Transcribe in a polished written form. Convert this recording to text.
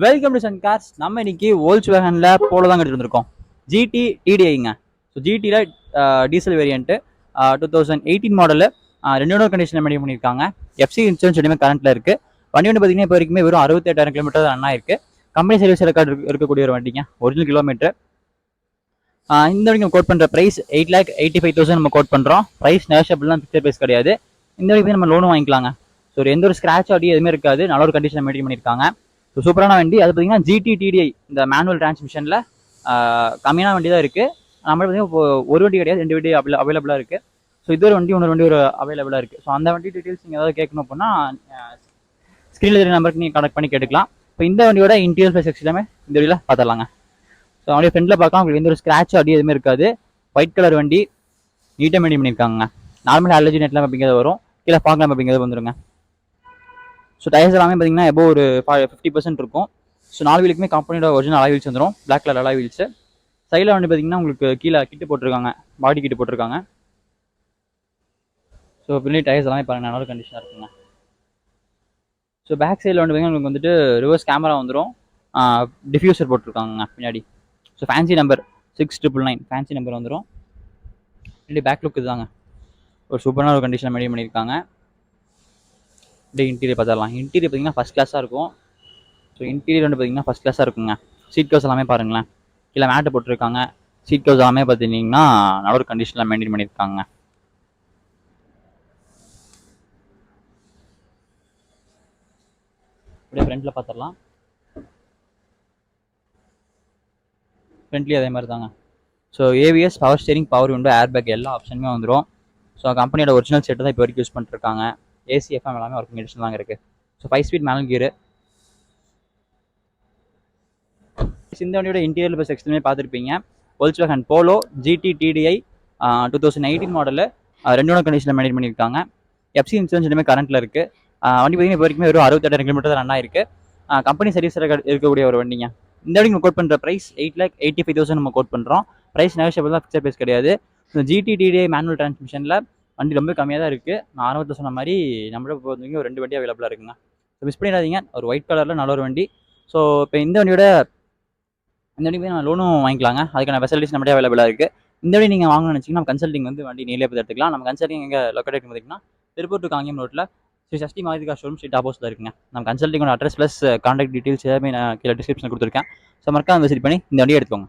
Welcome to Sun cars. நம்ம இன்னைக்கு வோல்க்ஸ்வேகன்ல போல தான் எடுத்துட்டு வந்திருக்கோம். ஜிடி டிடிஐங்க. ஸோ ஜிடியில் டீசல் வேரியன்ட்டு 2018 மாடலு. ரெண்டு கண்டிஷனில் மெயின்டைன் பண்ணியிருக்காங்க. எஃப்சி இன்சூரன்ஸ் ரெண்டுமே கரண்ட்டில் இருக்குது. வண்டி வந்து பார்த்தீங்கன்னா இப்போ வரைக்குமே வெறும் 68,000 கிலோமீட்டர் ரன் ஆயிருக்கு. கம்பெனி சர்வீஸ் ரெக்கார்டு இருக்கக்கூடிய ஒரு வண்டிங்க, ஒரிஜினல் கிலோமீட்டர். இந்த வரைக்கும் நம்ம கோட் பண்ணுற ப்ரைஸ் 8,85,000 நம்ம கோட் பண்ணுறோம். ப்ரைஸ் நேஷபிள்லாம் பிக்சர் ப்ரைஸ் கிடையாது. இந்த வரைக்கும் நம்ம லோனும் வாங்கிக்கலாங்க. ஸோ எந்த ஒரு ஸ்க்ராட்ச் ஆடி எதுவுமே இருக்காது. நல்ல ஒரு கண்டிஷன் மெயின்டைன் பண்ணியிருக்காங்க. ஸோ சூப்பரான வண்டி. அது பார்த்தீங்கன்னா ஜிடி டிடிஐ இந்த மேனுவல் டிரான்ஸ்மிஷனில் கம்மியான வண்டி தான் இருக்குது. நம்ம பார்த்தீங்கன்னா ஒரு வண்டி கிடையாது, 2 வண்டி அவைலபிளாக இருக்குது. ஸோ இது ஒரு வண்டி ஒரு அவைலபிளாக இருக்குது. ஸோ அந்த வண்டி டீட்டெயில்ஸ் நீங்கள் ஏதாவது கேட்கணும் அப்படின்னா ஸ்க்ரீனில் இருக்கிற நம்பருக்கு நீங்கள் கனெக்ட் பண்ணி கேட்டுக்கலாம். இப்போ இந்த வண்டியோட இன்டீரியர் ப்ளஸ் எல்லாமே இந்த வண்டியில் பார்த்துடலாங்க. ஸோ அப்படியே ஃப்ரெண்டில் பார்க்கலாம், உங்களுக்கு எந்த ஒரு ஸ்க்ராட்ச் அடி எதுவுமே இருக்காது. ஒயிட் கலர் வண்டி, நீட்டாக மெயின்டைன் பண்ணியிருக்காங்க. நார்மல் அலர்ஜி நெட்லாம் அப்படிங்கிறது வரும், கீழே பார்க்கலாம் அப்படிங்கிறது வந்துருங்க. ஸோ டயர்ஸ் எல்லாமே பார்த்தீங்கன்னா எபோ ஒரு 50% இருக்கும். ஸோ 4 வீலுக்குமே கம்பெனியோட ஒரிஜினல் அலாய் வீல்ஸ் வந்துடும், பிளாக் கலர் அலாய் வீல்ஸு. சைடில் வந்து பார்த்தீங்கன்னா உங்களுக்கு கீழே கிட்டு போட்டிருக்காங்க, பாடி கிட்டு போட்டிருக்காங்க. ஸோ பின்னாடி டயர்ஸ் எல்லாமே பாருங்கள், நல்ல கண்டிஷனாக இருக்குங்க. ஸோ பேக் சைடில் வந்து பார்த்தீங்கன்னா உங்களுக்கு வந்துட்டு ரிவர்ஸ் கேமரா வந்துடும், டிஃப்யூசர் போட்டிருக்காங்க பின்னாடி. So fancy number 6999 fancy number வந்துடும். இப்படி பேக் லுக் இதுதாங்க, ஒரு சூப்பரான ஒரு கண்டிஷனை மெயின்டைன் பண்ணியிருக்காங்க. இன்டீரியர் பார்த்துடலாம். இன்டீரியர் பார்த்தீங்கன்னா ஃபஸ்ட் கிளாஸாக இருக்கும். ஸோ இன்டீரியர் வந்து பார்த்தீங்கன்னா ஃபஸ்ட் கிளாஸாக இருக்குங்க. சீட் கவர்ஸ் எல்லாமே பாருங்களேன், கீழே மேட்டு போட்டிருக்காங்க. சீட் கவர்ஸ் எல்லாமே பார்த்தீங்கன்னா நல்ல ஒரு கண்டிஷனில் மெயின்டைன் பண்ணியிருக்காங்க. அப்படியே ஃப்ரண்ட்டில் பார்த்துடலாம். ஃப்ரண்ட்லேயும் அதே மாதிரி தாங்க. So AVS, power steering, power window, air bag எல்லா ஆப்ஷனுமே வந்துடும். ஸோ கம்பெனியோட ஒரிஜினல் செட்டு தான் இப்போ வரைக்கும் யூஸ் பண்ணிட்டுருக்காங்க. ஏசி, எஃப்எம் எல்லாமே ஒர்க்கிங் கண்டிஷன் தாங்க இருக்குது. So 5 speed manual gear. இந்த வண்டியோட இன்டீரியர் ப்ளஸ் எக்ஸ்டர்னல் பார்த்துருப்பீங்க. Volkswagen Polo GT TDI 2018 model, ரெண்டு கண்டிஷனில் மெயின்டைன் பண்ணியிருக்காங்க. எஃப்சி இன்சூரன்ஸ் ரெண்டுமே கரண்ட்டில் இருக்குது. வண்டி பார்த்தீங்கன்னா இப்போ வரைக்கும் வெறும் 68,000 கிலோமீட்டர் ரன் ஆயிருக்கு. கம்பெனி சர்வீஸ் இருக்கக்கூடிய ஒரு வண்டிங்க. இந்த வண்டி நம்ம கோட் பண்ணுற ப்ரைஸ் 8,85,000 நம்ம கோட் பண்ணுறோம். ப்ரைஸ் நேஷபிள் தான், பிக்சர் ப்ரைஸ் கிடையாது. ஸோ ஜிடி டிடிஐ மேனுவல் டிரான்ஸ்மிஷனில் வண்டி ரொம்ப கம்மியாக தான் இருக்குது. நான் ஆரம்பத்தில் சொன்ன மாதிரி நம்மளோட இப்போ ஒரு 2 வண்டி அவைலபிளாக இருக்குங்க. ஸோ மிஸ் பண்ணிடாதீங்க, ஒரு ஒயிட் கலரில் நல்ல ஒரு வண்டி. ஸோ இப்போ இந்த வண்டியோட போய் நான் லோனும் வாங்கிக்கலாங்க. அதுக்கான ஃபெசிலிட்டிஸ் நம்மளே அவைலபிளாக இருக்குது. இந்த வண்டி நீங்கள் வாங்கணும்னு நினச்சிங்கன்னா நம்ம கன்சல்டிங் வந்து வண்டி நேரில் போய் எடுத்துக்கலாம். நம்ம கன்சல்டிங் எங்கே லொக்கேட் பார்த்தீங்கன்னா திருப்பூர் டு காங்கேயம் ரோட்டில் Sri Sashti Maruti car showroom street ஆப்போசிட்டில் இருக்குங்க. நம்ம கன்சல்டிங்கோட அட்ரஸ் ப்ளஸ் கான்டாக்ட் டீட்டெயில்ஸ் எல்லாமே நான் கீழே டிஸ்கிரிப்ஷனில் கொடுத்துருக்கேன். ஸோ மறக்காம விசிட் பண்ணி இந்த வண்டியை எடுத்துக்கோங்க.